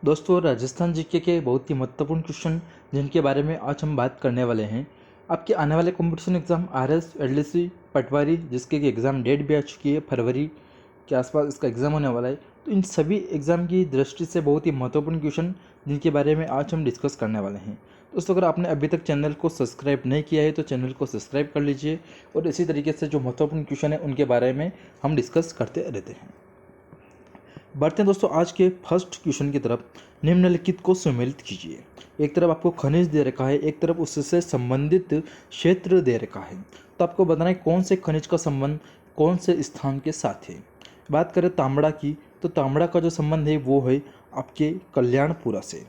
दोस्तों, राजस्थान जीके के बहुत ही महत्वपूर्ण क्वेश्चन जिनके बारे में आज हम बात करने वाले हैं। आपके आने वाले कंपटीशन एग्जाम आरएस, एलडीसी, पटवारी, जिसके की एग्ज़ाम डेट भी आ चुकी है, फरवरी के आसपास इसका एग्ज़ाम होने वाला है। तो इन सभी एग्ज़ाम की दृष्टि से बहुत ही महत्वपूर्ण क्वेश्चन जिनके बारे में आज हम डिस्कस करने वाले हैं। दोस्तों, अगर आपने अभी तक चैनल को सब्सक्राइब नहीं किया है तो चैनल को सब्सक्राइब कर लीजिए और इसी तरीके से जो महत्वपूर्ण क्वेश्चन है उनके बारे में हम डिस्कस करते रहते हैं। बढ़ते हैं दोस्तों आज के फर्स्ट क्वेश्चन की तरफ। निम्नलिखित को सम्मिलित कीजिए। एक तरफ आपको खनिज दे रखा है, एक तरफ उससे संबंधित क्षेत्र दे रखा है। तो आपको बताना है कौन से खनिज का संबंध कौन से स्थान के साथ है। बात करें तांबड़ा की, तो तांबड़ा का जो संबंध है वो है आपके कल्याणपुरा से।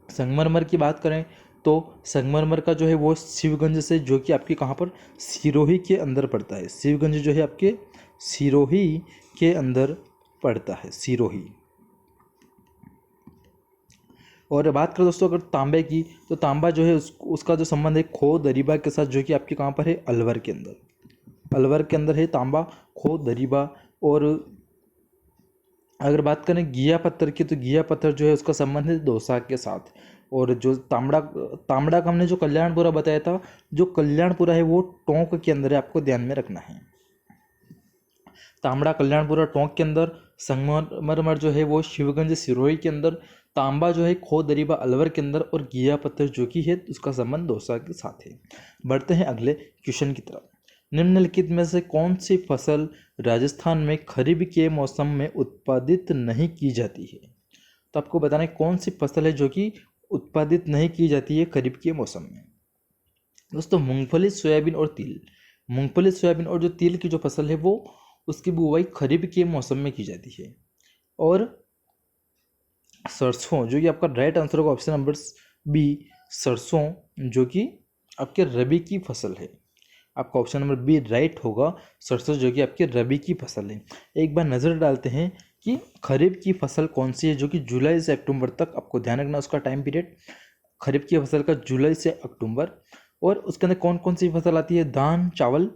संगमरमर की बात करें तो संगमरमर का जो है वो शिवगंज से, जो कि आपके कहाँ पर सिरोही के अंदर पड़ता है। शिवगंज जो है आपके सिरोही के अंदर पड़ता है, सिरोही। और बात करें दोस्तों अगर तांबे की, तो तांबा जो है उसका जो संबंध है खो दरीबा के साथ, जो कि आपके कहाँ पर है अलवर के अंदर। अलवर के अंदर है तांबा, खो दरीबा। और अगर बात करें घिया पत्थर की, तो घिया पत्थर जो है उसका संबंध है दौसा के साथ। और जो तांबड़ा का हमने जो कल्याणपुरा बताया था, जो कल्याणपुरा है वो टोंक के अंदर है, आपको ध्यान में रखना है। तांबड़ा कल्याणपुरा टोंक के अंदर, संगमरमर जो है वो शिवगंज सिरोही के अंदर, तांबा जो है खो दरीबा अलवर के अंदर, और घिया पत्थर जो कि है उसका संबंध दौसा के साथ है। बढ़ते हैं अगले क्वेश्चन की तरफ। निम्नलिखित में से कौन सी फसल राजस्थान में खरीफ के मौसम में उत्पादित नहीं की जाती है। तो आपको बताना है कौन सी फसल है जो कि उत्पादित नहीं की जाती है खरीफ के मौसम में। दोस्तों, मूंगफली, सोयाबीन और तिल। मूंगफली, सोयाबीन और जो तिल की जो फसल है वो उसकी बुआई खरीफ के मौसम में की जाती है। और सरसों, जो कि आपका राइट आंसर होगा ऑप्शन नंबर बी, सरसों, जो कि आपके रबी की फसल है। आपका ऑप्शन नंबर बी राइट होगा, सरसों जो कि आपके रबी की फसल है। एक बार नज़र डालते हैं कि खरीफ की फसल कौन सी है, जो कि जुलाई से अक्टूबर तक, आपको ध्यान रखना उसका टाइम पीरियड। खरीफ की फसल का जुलाई से अक्टूबर। और उसके अंदर कौन कौन सी फसल आती है, धान, चावल,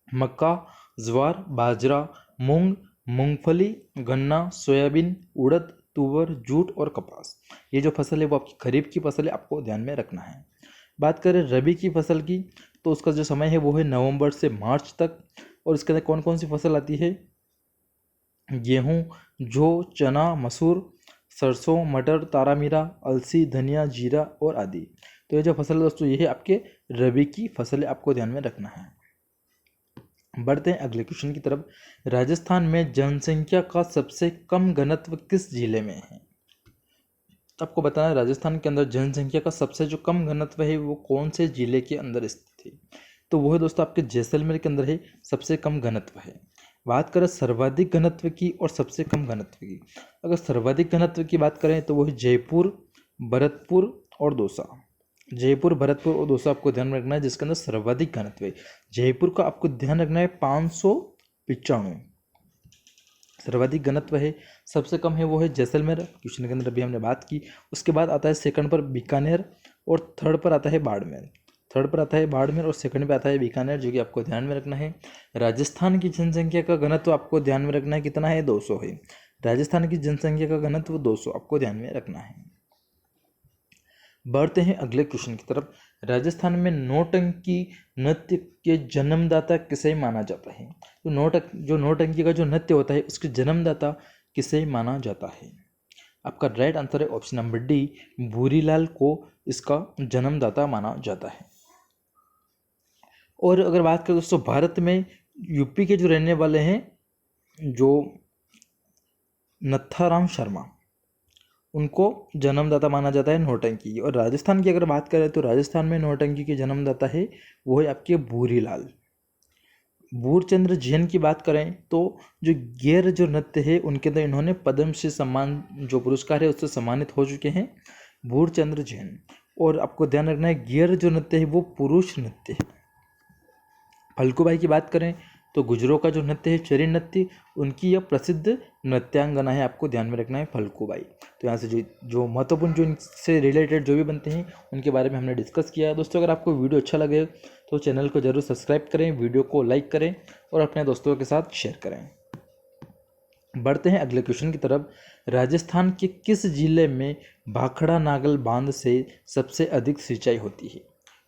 मक्का, ज्वार, बाजरा, मूंग, मूंगफली, गन्ना, सोयाबीन, उड़द, तुवर, जूट और कपास। ये जो फसल है वो आपकी खरीफ की फसल है, आपको ध्यान में रखना है। बात करें रबी की फसल की, तो उसका जो समय है वो है नवंबर से मार्च तक। और इसके अंदर कौन कौन सी फसल आती है, गेहूँ, जौ, चना, मसूर, सरसों, मटर, तारामीरा, अलसी, धनिया, जीरा और आदि। तो ये जो फसल है दोस्तों ये है आपके रबी की फसल है, आपको ध्यान में रखना है। बढ़ते हैं अगले क्वेश्चन की तरफ। राजस्थान में जनसंख्या का सबसे कम घनत्व किस जिले में है। तो आपको बताना है राजस्थान के अंदर जनसंख्या का सबसे जो कम घनत्व है वो कौन से जिले के अंदर स्थित है। तो वो है दोस्तों आपके जैसलमेर के अंदर है, सबसे कम घनत्व है। बात करें सर्वाधिक घनत्व की और सबसे कम घनत्व की, अगर सर्वाधिक घनत्व की बात करें तो वो है जयपुर, भरतपुर और दौसा। जयपुर, भरतपुर और दौसा आपको ध्यान में रखना है, जिसके अंदर सर्वाधिक घनत्व है। जयपुर का आपको ध्यान रखना है 595 सर्वाधिक घनत्व है। सबसे कम है वो है जैसलमेर, क्वेश्चन के अंदर अभी हमने बात की। उसके बाद आता है सेकंड पर बीकानेर और थर्ड पर आता है बाड़मेर। थर्ड पर आता है बाड़मेर और सेकंड पे आता है बीकानेर, जो कि आपको ध्यान में रखना है। राजस्थान की जनसंख्या का घनत्व आपको ध्यान में रखना है कितना है, 200 है। राजस्थान की जनसंख्या का घनत्व 200 आपको ध्यान में रखना है। बढ़ते हैं अगले क्वेश्चन की तरफ। राजस्थान में नौटंकी नृत्य के जन्मदाता किसे माना जाता है। तो नौटंकी का जो नृत्य होता है उसके जन्मदाता किसे माना जाता है। आपका राइट आंसर है ऑप्शन नंबर डी, भूरीलाल को इसका जन्मदाता माना जाता है। और अगर बात करें दोस्तों भारत में यूपी के जो रहने वाले हैं, जो नत्थाराम शर्मा, उनको जन्मदाता माना जाता है नौटंकी। और राजस्थान की अगर बात करें तो राजस्थान में नौटंकी के जन्मदाता है वो है आपके भूरीलाल। भूरचंद्र जैन की बात करें तो जो गैर जो नृत्य है उनके अंदर इन्होंने पद्मश्री सम्मान जो पुरस्कार है उससे सम्मानित हो चुके हैं, भूरचंद्र जैन। और आपको ध्यान रखना है गैर जो नृत्य है वो पुरुष नृत्य है। फल्गुबाई की बात करें तो गुजरों का जो नृत्य है चरी नृत्य, उनकी यह प्रसिद्ध नृत्यांगना है, आपको ध्यान में रखना है फल्गुबाई। तो यहाँ से जो महत्वपूर्ण जो इनसे रिलेटेड जो भी बनते हैं उनके बारे में हमने डिस्कस किया है। दोस्तों, अगर आपको वीडियो अच्छा लगे तो चैनल को जरूर सब्सक्राइब करें, वीडियो को लाइक करें और अपने दोस्तों के साथ शेयर करें। बढ़ते हैं अगले क्वेश्चन की तरफ। राजस्थान के किस जिले में भाखड़ा नागल बांध से सबसे अधिक सिंचाई होती है?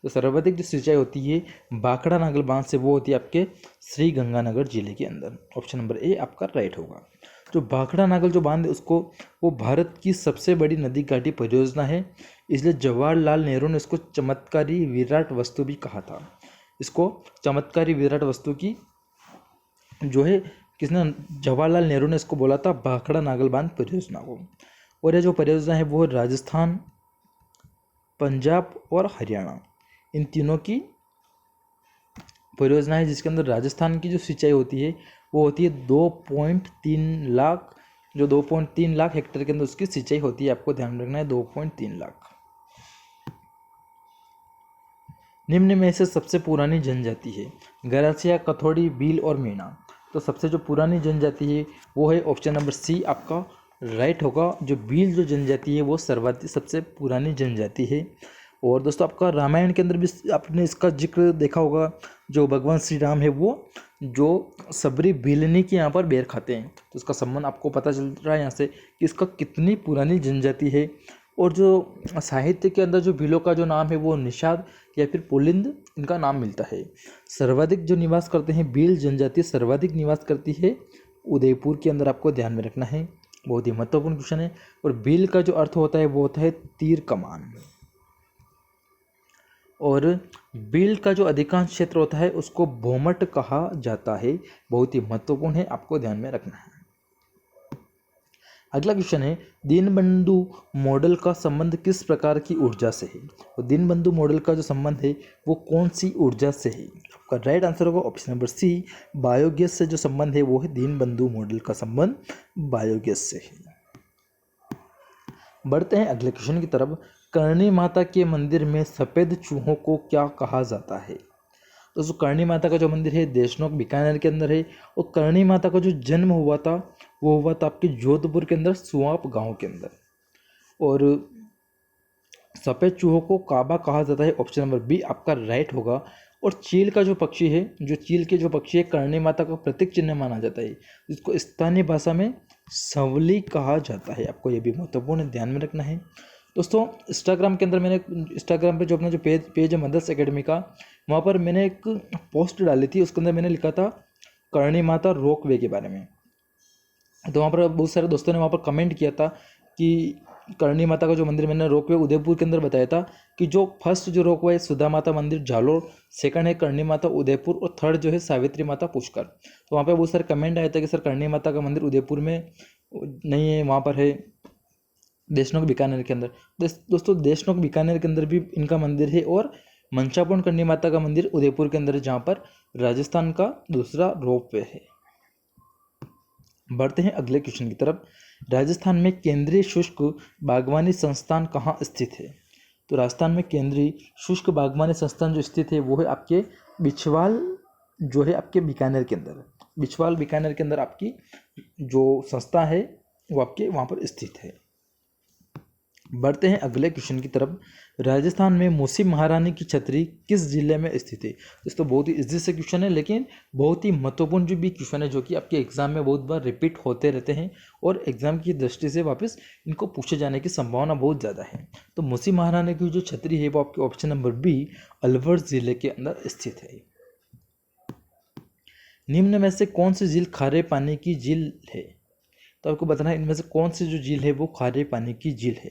तो सर्वाधिक जो सिंचाई होती है भाखड़ा नागल बांध से वो होती है आपके श्री गंगानगर जिले के अंदर। ऑप्शन नंबर ए आपका राइट होगा। जो भाखड़ा नागल जो बांध है उसको वो भारत की सबसे बड़ी नदी घाटी परियोजना है, इसलिए जवाहरलाल नेहरू ने इसको चमत्कारी विराट वस्तु भी कहा था। इसको चमत्कारी विराट वस्तु की जो है किसने, जवाहरलाल नेहरू ने इसको बोला था भाखड़ा नागल बांध परियोजना को। और यह जो परियोजना है वो राजस्थान, पंजाब और हरियाणा इन तीनों की परियोजना है, जिसके अंदर राजस्थान की जो सिंचाई होती है वो होती है 2.3 लाख, जो 2.3 लाख हेक्टेयर के अंदर उसकी सिंचाई होती है। आपको ध्यान रखना है 2.3 लाख। निम्न में से सबसे पुरानी जनजाति है गरासिया, कथोड़ी, भील और मीणा। तो सबसे जो पुरानी जनजाति है वो है ऑप्शन नंबर सी आपका राइट होगा। जो भील जो जनजाति है वो सर्वाधिक सबसे पुरानी जनजाति है। और दोस्तों आपका रामायण के अंदर भी आपने इसका जिक्र देखा होगा। जो भगवान श्री राम है वो जो सबरी भीलनी के यहाँ पर बेर खाते हैं, तो इसका संबंध आपको पता चल रहा है यहाँ से कि इसका कितनी पुरानी जनजाति है। और जो साहित्य के अंदर जो भीलों का जो नाम है वो निषाद या फिर पुलिंद इनका नाम मिलता है। सर्वाधिक जो निवास करते हैं भील जनजाति सर्वाधिक निवास करती है उदयपुर के अंदर, आपको ध्यान में रखना है, बहुत ही महत्वपूर्ण क्वेश्चन है। और भील का जो अर्थ होता है वो होता है तीर कमान। और भील का जो अधिकांश क्षेत्र होता है उसको भोमट कहा जाता है, बहुत ही महत्वपूर्ण है, आपको ध्यान में रखना है। अगला क्वेश्चन है दीनबंधु मॉडल का संबंध किस प्रकार की ऊर्जा से है? तो दीनबंधु मॉडल का जो संबंध है वो कौन सी ऊर्जा से है? आपका राइट आंसर होगा ऑप्शन नंबर सी, बायोगैस से जो संबंध है वो है दीनबंधु मॉडल का संबंध बायोगैस से है। बढ़ते हैं अगले क्वेश्चन की तरफ। करणी माता के मंदिर में सफ़ेद चूहों को क्या कहा जाता है? दोस्तों करणी माता का जो मंदिर है देशनोक बीकानेर के अंदर है। और करणी माता का जो जन्म हुआ था वो हुआ था आपके जोधपुर के अंदर सुआप गांव के अंदर। और सफ़ेद चूहों को काबा कहा जाता है, ऑप्शन नंबर बी आपका राइट होगा। और चील का जो पक्षी है, जो चील के जो पक्षी है करणी माता का प्रतीक चिन्ह माना जाता है, जिसको स्थानीय भाषा में सवली कहा जाता है। आपको ये भी महत्वपूर्ण ध्यान में रखना है। दोस्तों इंस्टाग्राम के अंदर मैंने इंस्टाग्राम पे जो अपना जो पेज है मदर्स एकेडमी का, वहाँ पर मैंने एक पोस्ट डाली थी, उसके अंदर मैंने लिखा था करणी माता रोप वे के बारे में। तो वहाँ पर बहुत सारे दोस्तों ने वहाँ पर कमेंट किया था कि करणी माता का जो मंदिर मैंने रोप वे उदयपुर के अंदर बताया था कि जो फर्स्ट जो रोप वे है सुधा माता मंदिर जालोर, सेकंड है करणी माता उदयपुर और थर्ड जो है सावित्री माता पुष्कर। तो वहाँ पर बहुत सारे कमेंट आए थे कि सर करणी माता का मंदिर उदयपुर में नहीं है, वहाँ पर है देशनोक बीकानेर के अंदर। दोस्तों देशनोक बीकानेर के अंदर भी इनका मंदिर है और मंचापूर्ण करणी माता का मंदिर उदयपुर के अंदर है, जहाँ पर राजस्थान का दूसरा रोप वे है। बढ़ते हैं अगले क्वेश्चन की तरफ। राजस्थान में केंद्रीय शुष्क बागवानी संस्थान कहाँ स्थित है? तो राजस्थान में केंद्रीय शुष्क बागवानी संस्थान जो स्थित है वो है आपके बिछवाल, जो है आपके बीकानेर के अंदर। बिछवाल बीकानेर के अंदर आपकी जो संस्था है वो आपके वहाँ पर स्थित है। बढ़ते हैं अगले क्वेश्चन की तरफ। राजस्थान में मूसी महारानी की छतरी किस जिले में स्थित है? दोस्तों बहुत ही इजी से क्वेश्चन है, लेकिन बहुत ही महत्वपूर्ण जो भी क्वेश्चन है, जो कि आपके एग्जाम में बहुत बार रिपीट होते रहते हैं और एग्जाम की दृष्टि से वापस इनको पूछे जाने की संभावना बहुत ज़्यादा है। तो मूसी महारानी की जो छतरी है वो आपके ऑप्शन नंबर बी अलवर जिले के अंदर स्थित है। निम्न में से कौन सी झील खारे पानी की झील है? तो आपको बताना है इनमें से कौन सी जो झील है वो खारे पानी की झील है।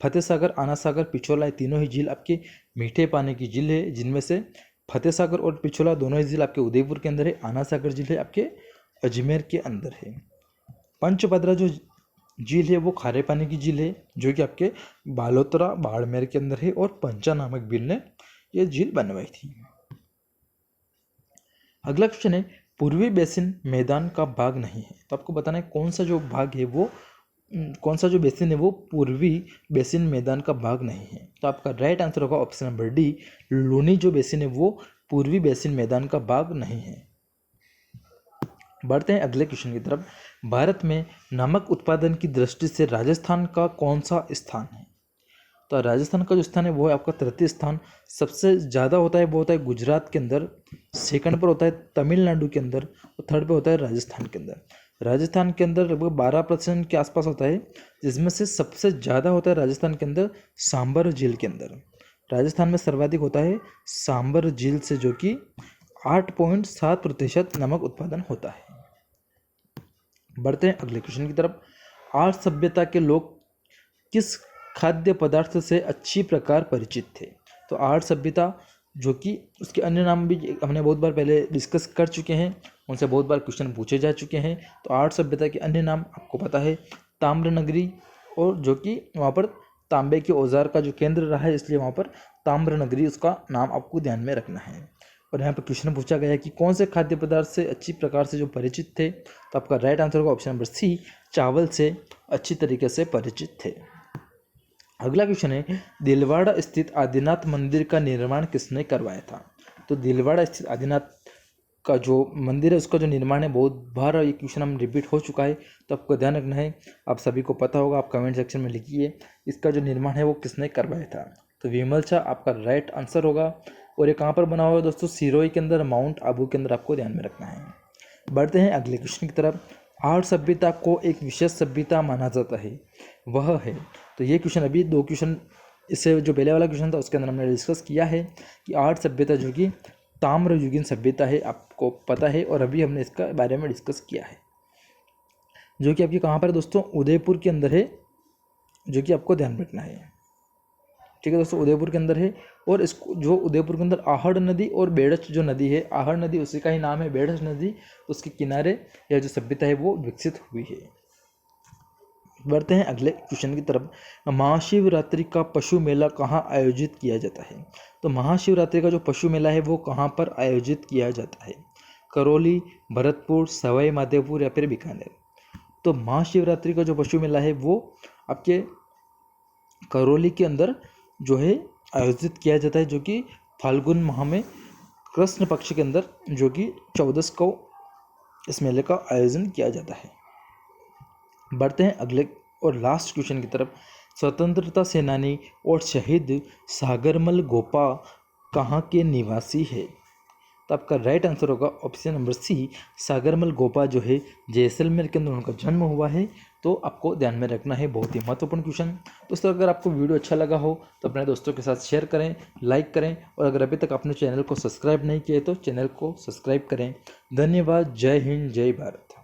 फतेह सागर, आना सागर, पिछोला, ये तीनों ही झील आपके मीठे पानी की झील है, जिनमें से फतेह सागर और पिछोला दोनों ही झील आपके उदयपुर के अंदर है। आना सागर झील है आपके अजमेर के अंदर है। पंचभद्रा जो झील है वो खारे पानी की झील है, जो कि आपके बालोतरा बाड़मेर के अंदर है और पंचा नामक बिल ने यह झील बनवाई थी। अगला क्वेश्चन है पूर्वी बेसिन मैदान का भाग नहीं है। तो आपको बताना है कौन सा जो भाग है वो, कौन सा जो बेसिन है वो पूर्वी बेसिन मैदान का भाग नहीं है। तो आपका राइट आंसर होगा ऑप्शन नंबर डी, लूनी जो बेसिन है वो पूर्वी बेसिन मैदान का भाग नहीं है। बढ़ते हैं अगले क्वेश्चन की तरफ। भारत में नमक उत्पादन की दृष्टि से राजस्थान का कौन सा स्थान है? तो राजस्थान का जो स्थान है वो है आपका तृतीय स्थान। सबसे ज़्यादा होता है वो होता है गुजरात के अंदर, सेकंड पर होता है तमिलनाडु के अंदर और थर्ड पे होता है राजस्थान के अंदर। राजस्थान के अंदर लगभग 12% के आसपास होता है, जिसमें से सबसे ज़्यादा होता है राजस्थान के अंदर सांबर झील के अंदर। राजस्थान में सर्वाधिक होता है सांबर झील से, जो कि 8.7% नमक उत्पादन होता है। बढ़ते हैं अगले क्वेश्चन की तरफ। आर्य सभ्यता के लोग किस खाद्य पदार्थ से अच्छी प्रकार परिचित थे? तो आर्य सभ्यता, जो कि उसके अन्य नाम भी हमने बहुत बार पहले डिस्कस कर चुके हैं, उनसे बहुत बार क्वेश्चन पूछे जा चुके हैं। तो आर्य सभ्यता के अन्य नाम आपको पता है, ताम्र नगरी, और जो कि वहाँ पर तांबे के औजार का जो केंद्र रहा है, इसलिए वहाँ पर ताम्र नगरी उसका नाम आपको ध्यान में रखना है। और यहाँ पर क्वेश्चन पूछा गया है कि कौन से खाद्य पदार्थ से अच्छी प्रकार से जो परिचित थे? तो आपका राइट आंसर होगा ऑप्शन नंबर सी, चावल से अच्छी तरीके से परिचित थे। अगला क्वेश्चन है, दिलवाड़ा स्थित आदिनाथ मंदिर का निर्माण किसने करवाया था? तो दिलवाड़ा स्थित आदिनाथ का जो मंदिर है उसका जो निर्माण है, बहुत बार ये क्वेश्चन हम रिपीट हो चुका है, तो आपको ध्यान रखना है, आप सभी को पता होगा, आप कमेंट सेक्शन में लिखिए इसका जो निर्माण है वो किसने करवाया था। तो विमल शाह आपका राइट आंसर होगा। और ये कहाँ पर बना हुआ है दोस्तों? सिरोही के अंदर, माउंट आबू के अंदर, आपको ध्यान में रखना है। बढ़ते हैं अगले क्वेश्चन की तरफ। आर्य सभ्यता को एक विशेष सभ्यता माना जाता है, वह है? तो ये क्वेश्चन अभी दो क्वेश्चन, इससे जो पहले वाला क्वेश्चन था उसके अंदर हमने डिस्कस किया है कि आर्य सभ्यता जो कि ताम्रयुगीन सभ्यता है, आपको पता है, और अभी हमने इसका बारे में डिस्कस किया है, जो कि आपकी कहाँ पर है दोस्तों? उदयपुर के अंदर है, जो कि आपको ध्यान रखना है। ठीक है दोस्तों, उदयपुर के अंदर है। और इसको जो उदयपुर के अंदर आहड़ नदी और बेड़च जो नदी है, आहड़ नदी उसी का ही नाम है, बेड़च नदी उसके किनारे यह जो सभ्यता है वो विकसित हुई है। बढ़ते हैं अगले क्वेश्चन की तरफ। महाशिवरात्रि का पशु मेला कहाँ आयोजित किया जाता है? तो महाशिवरात्रि का जो पशु मेला है वो कहाँ पर आयोजित किया जाता है? करौली, भरतपुर, सवाई माधोपुर या फिर बीकानेर? तो महाशिवरात्रि का जो पशु मेला है वो आपके करौली के अंदर जो है आयोजित किया जाता है, जो कि फाल्गुन माह में कृष्ण पक्ष के अंदर, जो कि 14 को इस मेले का आयोजन किया जाता है। बढ़ते हैं अगले और लास्ट क्वेश्चन की तरफ। स्वतंत्रता सेनानी और शहीद सागरमल गोपा कहाँ के निवासी है? तो आपका राइट आंसर होगा option number C, Sagarmal Gopa जो है जैसलमेर के अंदर उनका जन्म हुआ है। तो आपको ध्यान में रखना है, बहुत ही महत्वपूर्ण क्वेश्चन। दोस्तों अगर आपको वीडियो अच्छा लगा हो तो अपने दोस्तों के साथ शेयर करें, लाइक करें, और अगर अभी तक आपने चैनल को सब्सक्राइब नहीं किया तो चैनल को सब्सक्राइब करें। धन्यवाद। जय हिंद, जय भारत।